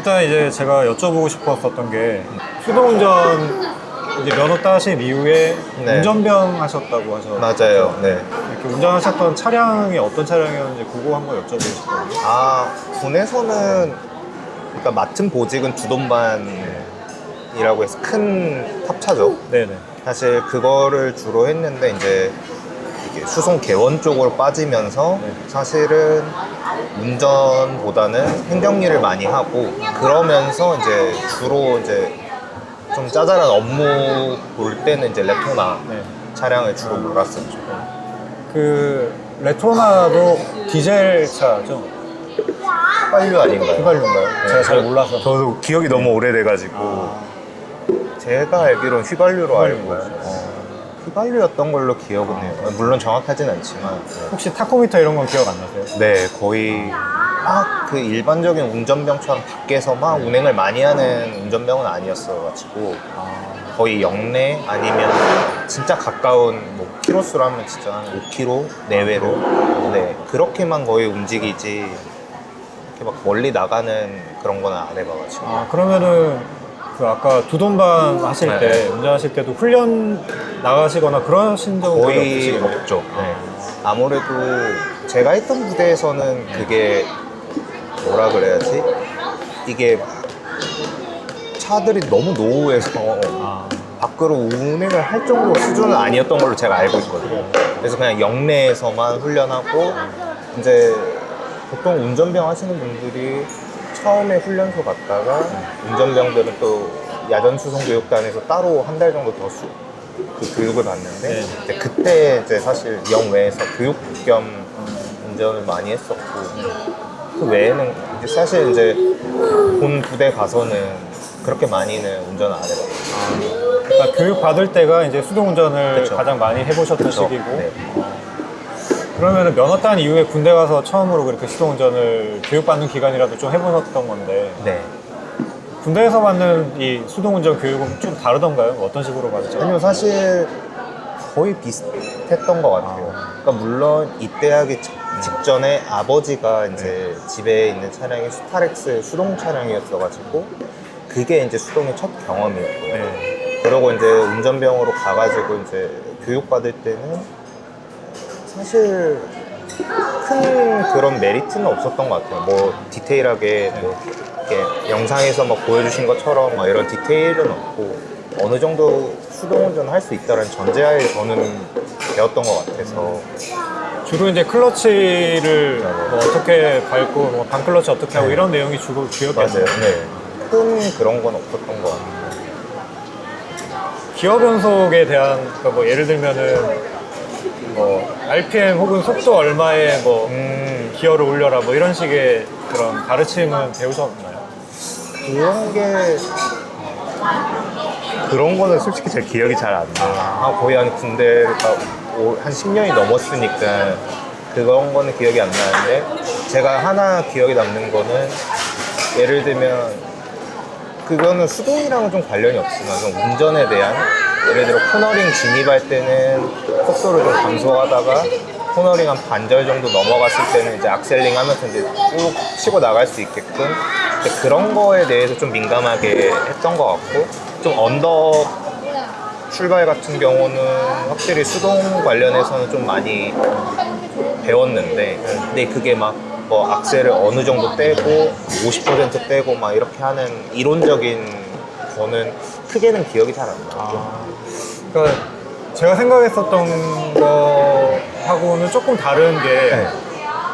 일단 이제 제가 여쭤보고 싶었었던 게 수동운전 이제 면허 따신 이후에 네. 운전병 하셨다고 하셨죠. 맞아요. 네. 이렇게 운전하셨던 차량이 어떤 차량이었는지 그거 한번 여쭤보고 싶거든요. 아, 군에서는 그러니까 맡은 보직은 두돈반이라고 해서 큰 탑차죠. 네네. 사실 그거를 주로 했는데 이제 이게 수송 개원 쪽으로 빠지면서 네. 사실은 운전보다는 행정일을 많이 하고 그러면서 이제 주로 이제 좀 짜잘한 업무 볼 때는 이제 레토나 네. 차량을 주로 몰았었죠. 그 레토나도 디젤 차죠? 휘발유 아닌가요? 휘발유인가요? 제가 잘 몰라서. 저도 기억이 너무 오래돼가지고 제가 알기로는 휘발유로 알고 휘발유인가요? 휘발유였던 걸로 기억은 해요. 물론 정확하진 않지만 혹시 타코미터 이런 건 기억 안 나세요? 네, 거의 막 그 일반적인 운전병처럼 밖에서 막 운행을 많이 하는 운전병은 아니었어가지고 거의 역내 아니면 진짜 가까운 뭐 키로수로 하면 진짜 한 5km 내외로 네, 그렇게만 거의 움직이지 이렇게 막 멀리 나가는 그런 거는 안 해봐가지고 아, 그러면은 그 아까 두돈반 하실 네. 때, 운전하실 때도 훈련 나가시거나 그러신 적은 거의 없으시겠네요? 없죠. 네. 아무래도 제가 했던 부대에서는 그게 뭐라 그래야지? 이게 막 차들이 너무 노후해서 아, 밖으로 운행을 할 정도 수준은 아니었던 걸로 제가 알고 있거든요. 그래서 그냥 역내에서만 훈련하고 이제 보통 운전병 하시는 분들이 처음에 훈련소 갔다가 운전병들은 또 야전수송교육단에서 따로 한 달 정도 더 그 교육을 받는데 네. 이제 그때 이제 사실 영외에서 교육 겸 운전을 많이 했었고 그 외에는 이제 사실 이제 본 부대 가서는 그렇게 많이는 운전 안 해봤어요. 그러니까 교육 받을 때가 이제 수동운전을 그쵸. 가장 많이 해보셨던 그쵸. 시기고, 네. 그러면은 면허 딴 이후에 군대 가서 처음으로 그렇게 수동운전을 교육받는 기간이라도 좀 해보셨던 건데, 네. 군대에서 받는 이 수동운전 교육은 좀 다르던가요? 어떤 식으로 받으죠? 아니요, 사실 거의 비슷했던 것 같아요. 그러니까 물론 입대하기 직전에 아버지가 이제 집에 있는 차량이 스타렉스 수동 차량이었어가지고 그게 이제 수동의 첫 경험이었고요. 네. 그러고 이제 운전병으로 가가지고 이제 교육받을 때는 사실 큰 그런 메리트는 없었던 것 같아요. 뭐 디테일하게 뭐 이렇게 영상에서 막 보여주신 것처럼 막 이런 디테일은 없고 어느 정도 수동운전을 할 수 있다는 전제하에 저는 배웠던 것 같아서 주로 이제 클러치를 뭐 어떻게 밟고, 뭐 반클러치 어떻게 하고 이런 내용이 주로 주였겠네요. 맞아요. 네. 큰 그런 건 없었던 것 같아요. 기어 변속에 대한, 그러니까 뭐 예를 들면은 뭐 RPM 혹은 속도 얼마에 뭐 기어를 올려라 뭐 이런 식의 그런 가르침은 배우셨나요? 그런 거는 솔직히 제 기억이 잘 안 나요. 거의 한 군대가 한 10년이 넘었으니까 그런 거는 기억이 안 나는데 제가 하나 기억에 남는 거는 예를 들면 그거는 수동이랑은 좀 관련이 없지만 좀 운전에 대한 예를 들어 코너링 진입할 때는 속도를 좀 감소하다가 코너링 한 반절 정도 넘어갔을 때는 이제 악셀링 하면서 이제 쭉 치고 나갈 수 있게끔 그런 거에 대해서 좀 민감하게 했던 것 같고 좀 언덕 출발 같은 경우는 확실히 수동 관련해서는 좀 많이 배웠는데 근데 그게 막 뭐 악셀을 어느 정도 떼고 50% 떼고 막 이렇게 하는 이론적인 거는 크게는 기억이 잘 안 나요. 그러니까 제가 생각했었던 거하고는 조금 다른 게 네.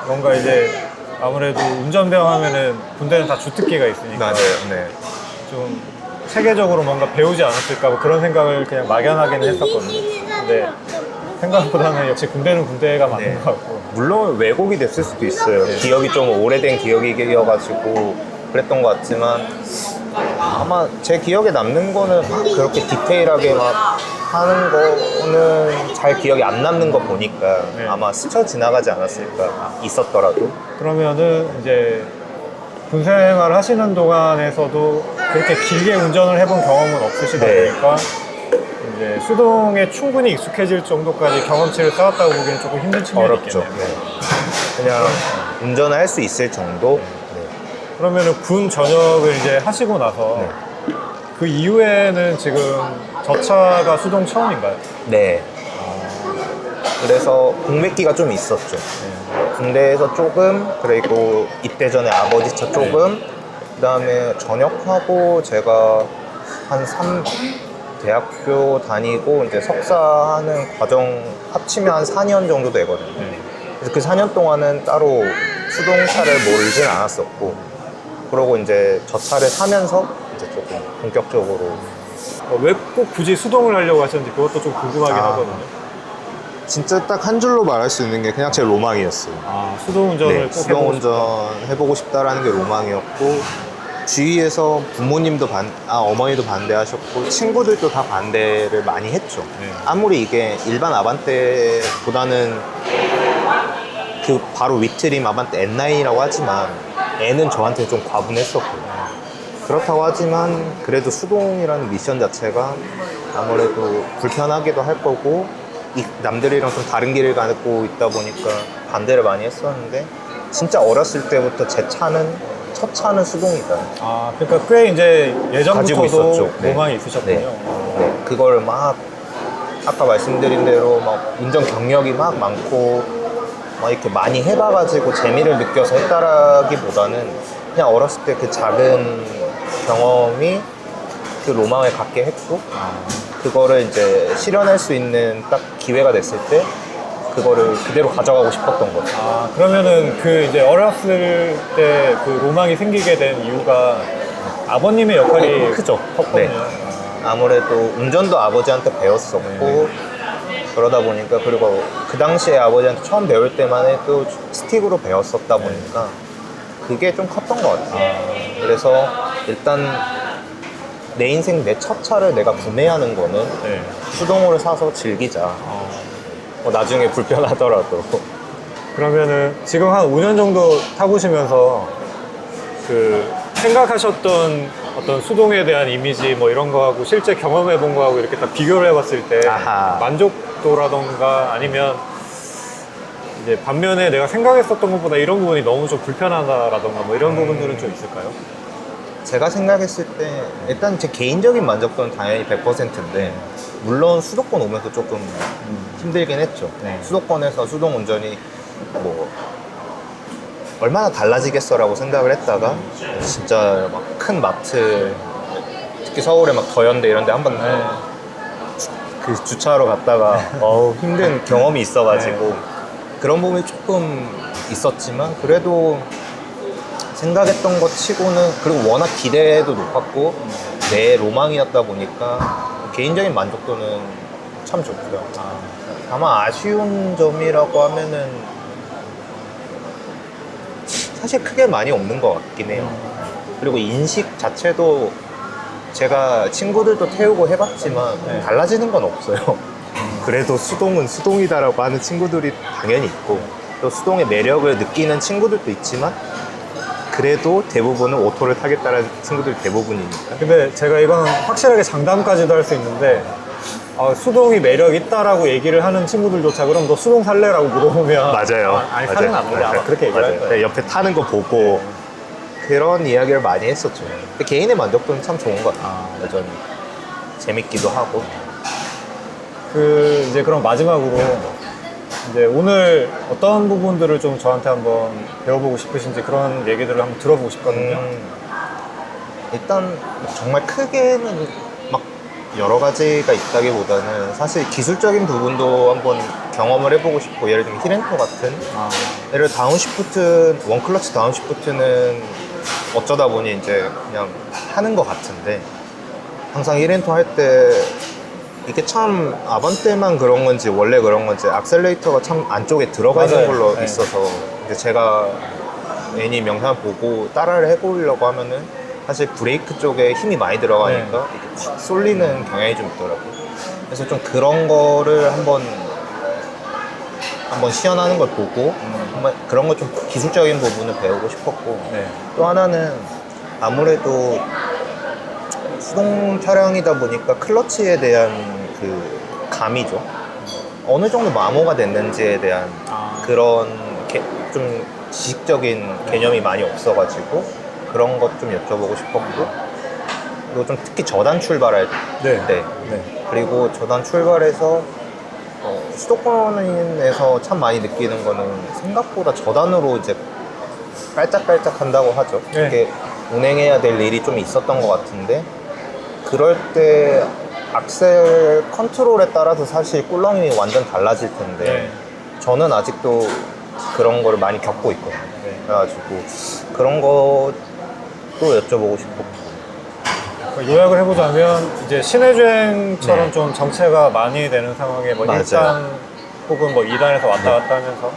뭔가 이제 아무래도 운전병 하면은 군대는 다 주특기가 있으니까 맞아요. 네. 좀 체계적으로 뭔가 배우지 않았을까 뭐 그런 생각을 그냥 막연하게는 했었거든요. 근데 생각보다는 역시 군대는 군대가 맞는 네. 것 같고. 물론 왜곡이 됐을 수도 있어요. 기억이 좀 오래된 기억이어가지고 그랬던 것 같지만 아마 제 기억에 남는 거는 막 그렇게 디테일하게 막 하는 거는 잘 기억이 안 남는 거 보니까 네. 아마 스쳐 지나가지 않았을까 있었더라도. 그러면은 이제 군 생활 하시는 동안에서도 그렇게 길게 운전을 해본 경험은 없으시다 네. 보니까 이제 수동에 충분히 익숙해질 정도까지 경험치를 쌓았다고 보기엔 조금 힘든 측면이 어렵죠. 있겠네요. 네. 그냥 운전을 할 수 있을 정도. 네. 그러면은 군 전역을 이제 하시고 나서 네. 그 이후에는 지금 저 차가 수동 처음인가요? 네. 그래서 공백기가 좀 있었죠. 군대에서 조금, 그리고 입대 전에 아버지 차 조금, 그 다음에 전역하고 제가 대학교 다니고 이제 석사하는 과정 합치면 한 4년 정도 되거든요. 그래서 그 4년 동안은 따로 수동차를 몰진 않았었고, 그러고 이제 저 차를 사면서 이제 조금 본격적으로. 왜 꼭 굳이 수동을 하려고 하셨는지 그것도 좀 궁금하긴 하거든요. 진짜 딱 한 줄로 말할 수 있는 게 그냥 제 로망이었어요. 수동 운전을 네, 꼭 수동 해보고 싶다. 운전 해보고 싶다라는 게 로망이었고, 주위에서 부모님도 어머니도 반대하셨고 친구들도 다 반대를 많이 했죠. 네. 아무리 이게 일반 아반떼보다는 그 바로 위트림 아반떼 N9이라고 하지만 N은 저한테 좀 과분했었고요. 그렇다고 하지만 그래도 수동이라는 미션 자체가 아무래도 불편하기도 할 거고, 남들이랑 좀 다른 길을 가고 있다 보니까 반대를 많이 했었는데, 진짜 어렸을 때부터 제 차는 첫 차는 수동이다. 그러니까 꽤 이제 가지고 예전부터도 있었죠. 네. 로망이 있으셨군요. 네. 그걸 막 아까 말씀드린 대로 막 운전 경력이 막 많고 막 이렇게 많이 해봐가지고 재미를 느껴서 했다라기보다는 그냥 어렸을 때 그 작은 경험이 그 로망을 갖게 했고, 그거를 이제 실현할 수 있는 딱 기회가 됐을 때 그거를 그대로 가져가고 싶었던 거죠. 그러면은 그 이제 어렸을 때 그 로망이 생기게 된 이유가 아버님의 역할이 크죠. 컸거든요. 네. 아무래도 운전도 아버지한테 배웠었고, 그러다 보니까, 그리고 그 당시에 아버지한테 처음 배울 때만 해도 스틱으로 배웠었다 보니까 그게 좀 컸던 것 같아요. 그래서 일단 내 인생 내 첫 차를 내가 구매하는 거는 네. 수동으로 사서 즐기자. 나중에 불편하더라도. 그러면은 지금 한 5년 정도 타보시면서 그 생각하셨던 어떤 수동에 대한 이미지 뭐 이런 거하고 실제 경험해 본 거하고 이렇게 딱 비교를 해봤을 때 아하. 만족도라던가 아니면 이제 반면에 내가 생각했었던 것보다 이런 부분이 너무 좀 불편하다라던가 뭐 이런 부분들은 좀 있을까요? 제가 생각했을 때 일단 제 개인적인 만족도는 당연히 100%인데, 물론 수도권 오면서 조금 힘들긴 했죠. 네. 수도권에서 수동 운전이 뭐 얼마나 달라지겠어라고 생각을 했다가 진짜 막 큰 마트, 특히 서울에 막 더현대 이런 데 한번 그 주차하러 갔다가 힘든 경험이 있어가지고 그런 부분이 조금 있었지만, 그래도 생각했던 것 치고는, 그리고 워낙 기대도 높았고 내 로망이었다 보니까 개인적인 만족도는 참 좋고요. 다만 아쉬운 점이라고 하면은 사실 크게 많이 없는 것 같긴 해요. 그리고 인식 자체도 제가 친구들도 태우고 해봤지만 달라지는 건 없어요. 그래도 수동은 수동이다라고 하는 친구들이 당연히 있고, 또 수동의 매력을 느끼는 친구들도 있지만, 그래도 대부분은 오토를 타겠다는 친구들이 대부분이니까. 근데 제가 이건 확실하게 장담까지도 할 수 있는데 수동이 매력 있다라고 얘기를 하는 친구들조차 그럼 너 수동 살래라고 물어보면 맞아요. 아니 사는 안 돼. 아마 그렇게 얘기를 할 맞아요. 거예요. 옆에 타는 거 보고 그런 이야기를 많이 했었죠. 근데 개인의 만족도는 참 좋은 것 같아요. 여전히 재밌기도 하고. 이제 그럼 마지막으로 이제 오늘 어떤 부분들을 좀 저한테 한번 배워보고 싶으신지 그런 얘기들을 한번 들어보고 싶거든요. 일단 정말 크게는 막 여러 가지가 있다기보다는 사실 기술적인 부분도 한번 경험을 해보고 싶고, 예를 들면 히렌토 같은 예를 들어 다운시프트, 원클러치 다운시프트는 어쩌다 보니 이제 그냥 하는 것 같은데, 항상 히렌토 할 때 이게 참 아반떼만 그런 건지 원래 그런 건지 악셀레이터가 참 안쪽에 들어가 있는 맞아요. 걸로 네. 있어서, 이제 제가 애니 영상을 보고 따라를 해보려고 하면은 사실 브레이크 쪽에 힘이 많이 들어가니까 이렇게 확 쏠리는 경향이 좀 있더라고요. 그래서 좀 그런 거를 한번 시연하는 걸 보고 한번 그런 거 좀 기술적인 부분을 배우고 싶었고, 또 하나는 아무래도 수동 차량이다 보니까 클러치에 대한 그 감이죠. 어느 정도 마모가 됐는지에 대한 그런 좀 지식적인 개념이 많이 없어가지고, 그런 것 좀 여쭤보고 싶었고, 그리고 좀 특히 저단 출발할 네. 때, 네. 그리고 저단 출발해서 수도권에서 참 많이 느끼는 거는 생각보다 저단으로 이제 깔짝깔짝 한다고 하죠. 네. 이렇게 운행해야 될 일이 좀 있었던 것 같은데, 그럴 때 악셀 컨트롤에 따라서 사실 꿀렁이 완전 달라질 텐데, 네. 저는 아직도 그런 거를 많이 겪고 있거든요. 네. 그래가지고 그런 것도 여쭤보고 싶고. 요약을 해보자면 이제 시내 주행처럼 네. 좀 정체가 많이 되는 상황에 뭐 맞아요. 1단 혹은 뭐 2단에서 왔다 갔다 하면서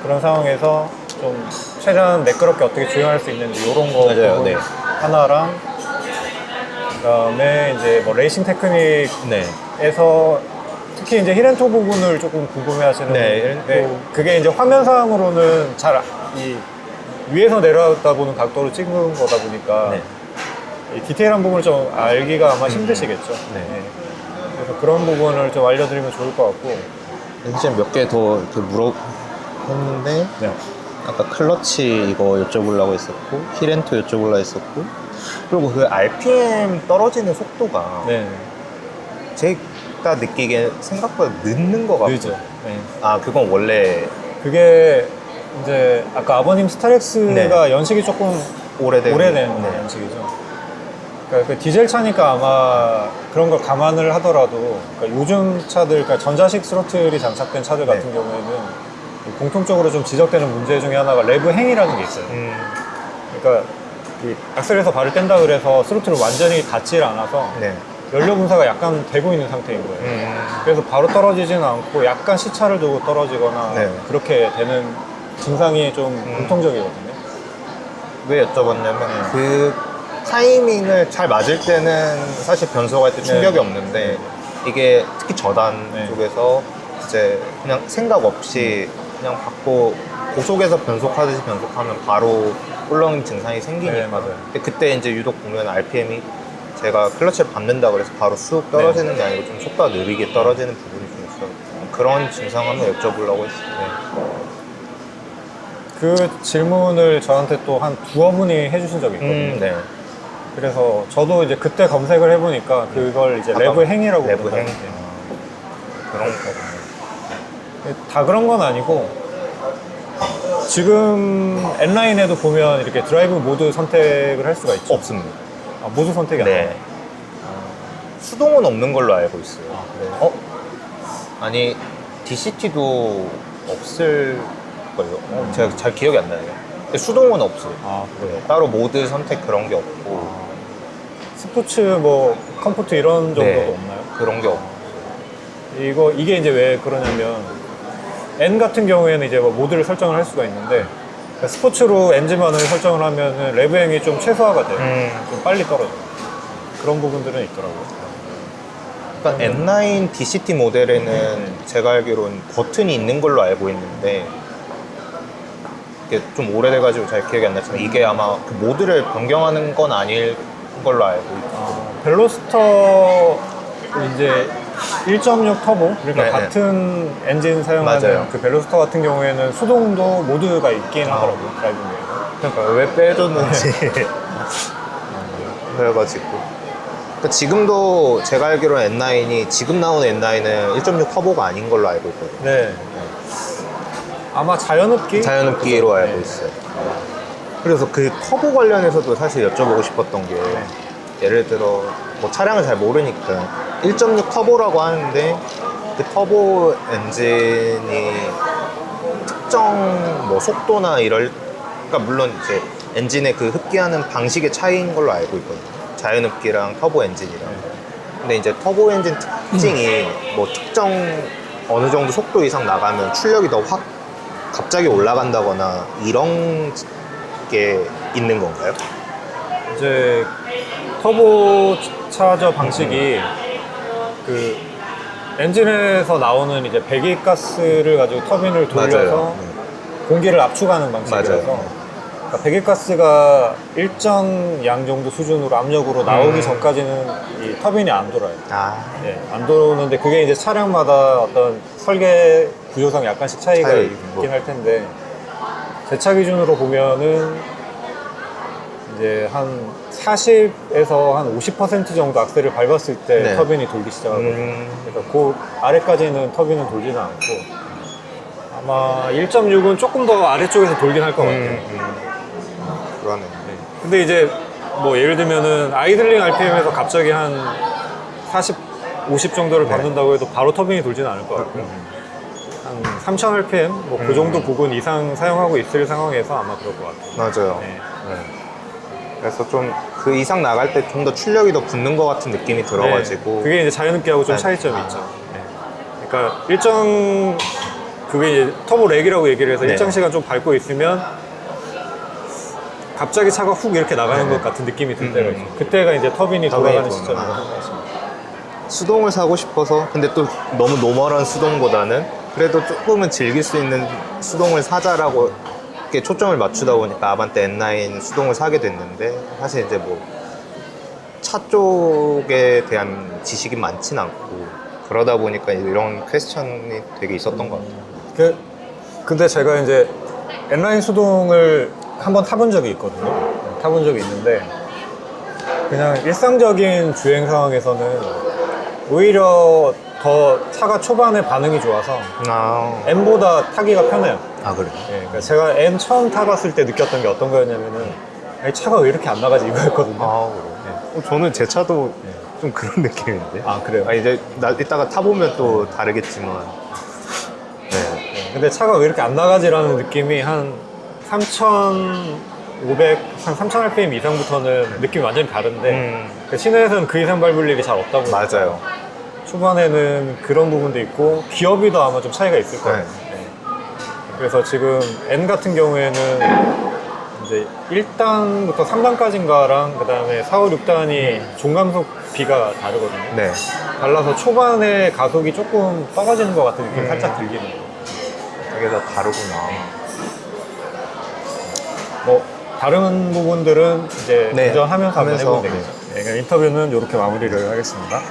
그런 상황에서 좀 최대한 매끄럽게 어떻게 주행할 수 있는지 이런 거 맞아요. 부분 네. 하나랑 그다음에 이제 뭐 레이싱 테크닉에서 네. 특히 이제 힐앤토 부분을 조금 궁금해하시는 네, 분인데 힐앤토. 그게 이제 화면상으로는 잘 이 위에서 내려다 보는 각도로 찍는 거다 보니까 네. 이 디테일한 부분을 좀 알기가 아마 힘드시겠죠. 네. 그래서 그런 부분을 좀 알려드리면 좋을 것 같고. 사실 몇 개 더 이렇게 물어봤는데, 네. 아까 클러치 이거 여쭤보려고 했었고, 힐앤토 여쭤보려고 했었고, 그리고 그 RPM 떨어지는 속도가 네. 제가 느끼기엔 생각보다 늦는 것 같고. 늦죠. 네. 아, 그건 원래 그게 이제 아까 아버님 스타렉스가 네. 연식이 조금 오래된 네. 연식이죠. 그러니까 그 디젤 차니까 아마 그런 걸 감안을 하더라도 그러니까 요즘 차들, 그러니까 전자식 스로틀이 장착된 차들 네. 같은 경우에는 공통적으로 좀 지적되는 문제 중에 하나가 레브 행이라는 게 있어요. 그러니까 이 악셀에서 발을 뗀다 그래서 스로틀을 완전히 닿질 않아서 네. 연료 분사가 약간 되고 있는 상태인 거예요. 그래서 바로 떨어지지는 않고 약간 시차를 두고 떨어지거나 네. 그렇게 되는 증상이 좀 공통적이거든요. 왜 여쭤봤냐면, 그 타이밍을 잘 맞을 때는 사실 변속할 때 충격이 네. 없는데, 이게 특히 저단 네. 쪽에서 이제 그냥 생각 없이 그냥 받고 고속에서 변속하듯이 변속하면 바로 꿀렁임 증상이 생기니까. 네, 맞아요. 근데 그때 이제 유독 보면 RPM이 제가 클러치를 밟는다 그래서 바로 쑥 떨어지는 게 아니고 좀 속도가 느리게 떨어지는 부분이 좀 있어요. 그런 증상 한번 여쭤보려고 했어요. 그 질문을 저한테 또 한 두어 분이 해주신 적이 있거든요. 네. 그래서 저도 이제 그때 검색을 해보니까 그걸 이제 레브 행이라고 레브 행. 부르거든요. 그런 거군요. 다 그런 건 아니고 지금 N라인에도 보면 이렇게 드라이브 모드 선택을 할 수가 있죠. 없습니다. 아, 모드 선택이 안 네. 돼요. 수동은 없는 걸로 알고 있어요. 아, 그래요? 아니, DCT도 없을걸요? 제가 잘 기억이 안 나요. 근데 수동은 없어요. 아, 그래요? 따로 모드 선택 그런 게 없고. 스포츠 뭐 컴포트 이런 정도도 네, 없나요? 그런 게 없고. 이게 이제 왜 그러냐면 N 같은 경우에는 이제 뭐 모드를 설정을 할 수가 있는데 그러니까 스포츠로 엔진만을 설정을 하면은 레브행이 좀 최소화가 돼요. 좀 빨리 떨어져요. 그런 부분들은 있더라고요. 그러니까 N9 DCT 모델에는 제가 알기로는 버튼이 있는 걸로 알고 있는데, 이게 좀 오래돼가지고 잘 기억이 안 나지만 이게 아마 그 모드를 변경하는 건 아닐 걸로 알고 있고. 벨로스터 이제 1.6 터보 그러니까 네, 같은 엔진 사용하는 맞아요. 그 벨로스터 같은 경우에는 수동도 모드가 있긴 하더라고요. 드라이브미에서. 그러니까 왜 빼줬는지. 그래가지고. 그러니까 지금도 제가 알기로는 N9이, 지금 나오는 N9은 1.6 터보가 아닌 걸로 알고 있거든요. 네. 아마 자연흡기? 자연흡기로 알고 네. 있어요. 그래서 그 터보 관련해서도 사실 여쭤보고 싶었던 게, 예를 들어 뭐 차량을 잘 모르니까 1.6 터보라고 하는데 그 터보 엔진이 특정 뭐 속도나 그러니까 물론 이제 엔진의 그 흡기하는 방식의 차이인 걸로 알고 있거든요. 자연흡기랑 터보 엔진이랑. 근데 이제 터보 엔진 특징이 뭐 특정 어느 정도 속도 이상 나가면 출력이 더 확 갑자기 올라간다거나 이런 게 있는 건가요? 이제 터보 차저 방식이 그 엔진에서 나오는 이제 배기가스를 가지고 터빈을 돌려서 맞아요. 공기를 압축하는 방식이라서 맞아요. 그러니까 배기가스가 일정 양 정도 수준으로 압력으로 나오기 전까지는 이 터빈이 안 돌아요. 예, 안 도는데 그게 이제 차량마다 어떤 설계 구조상 약간씩 차이가 차이 있긴 뭐. 할 텐데 제 차 기준으로 보면은 이제 한 40에서 한 50% 정도 악셀을 밟았을 때 네. 터빈이 돌기 시작하거든요. 그러니까 그 아래까지는 터빈은 돌지는 않고 아마 1.6은 조금 더 아래쪽에서 돌긴 할 것 같아요. 그러네. 근데 이제 뭐 예를 들면은 아이들링 RPM에서 갑자기 한 40, 50 정도를 네. 밟는다고 해도 바로 터빈이 돌지는 않을 것 같고요. 한 3000 RPM 뭐 그 정도 부분 이상 사용하고 있을 상황에서 아마 그럴 것 같아요. 맞아요. 네. 그래서 좀 그 이상 나갈 때 좀 더 출력이 더 붙는 것 같은 느낌이 들어가지고. 네, 그게 이제 자연흡기하고 좀 네. 차이점이 있죠. 네. 그러니까 일정 그게 이제 터보 렉이라고 얘기를 해서 네. 일정 시간 좀 밟고 있으면 갑자기 차가 훅 이렇게 나가는 것 같은 느낌이 들 때가 있어요. 그때가 이제 터빈이 돌아가는 터빈이 시점이라고 돌아가는. 생각하시면 돼요. 수동을 사고 싶어서, 근데 또 너무 노멀한 수동보다는 그래도 조금은 즐길 수 있는 수동을 사자라고 이렇게 초점을 맞추다 보니까 아반떼 N9 수동을 사게 됐는데, 사실 이제 뭐 차 쪽에 대한 지식이 많진 않고 그러다 보니까 이런 퀘스천이 되게 있었던 것 같아요. 근데 제가 이제 N9 수동을 한번 타본 적이 있거든요. 타본 적이 있는데 그냥 일상적인 주행 상황에서는 오히려 더 차가 초반에 반응이 좋아서 N보다 타기가 편해요. 그래요? 예, 그러니까 제가 N 처음 타봤을 때 느꼈던 게 어떤 거였냐면은 아니, 차가 왜 이렇게 안 나가지 이거였거든요. 그래요? 저는 제 차도 좀 그런 느낌인데. 그래요? 이제 이따가 타보면 또 다르겠지만. 근데 차가 왜 이렇게 안 나가지라는 느낌이 한 3,500, 한 3,000 RPM 이상부터는 느낌이 완전히 다른데 그 시내에서는 그 이상 밟을 일이 잘 없다고 맞아요. 초반에는 그런 부분도 있고 기어비도 아마 좀 차이가 있을 거예요. 네. 그래서 지금 N 같은 경우에는 이제 1단부터 3단까지인가랑 그 다음에 4, 5, 6단이 종감속 비가 다르거든요. 네. 달라서 초반에 가속이 조금 떨어지는 것 같은 느낌이 살짝 들기는 해요. 되게 다 다르구나. 뭐 다른 부분들은 이제 네, 운전하면서 한번 하면서, 해보면 되겠죠. 네, 그럼 인터뷰는 이렇게 마무리를 하겠습니다.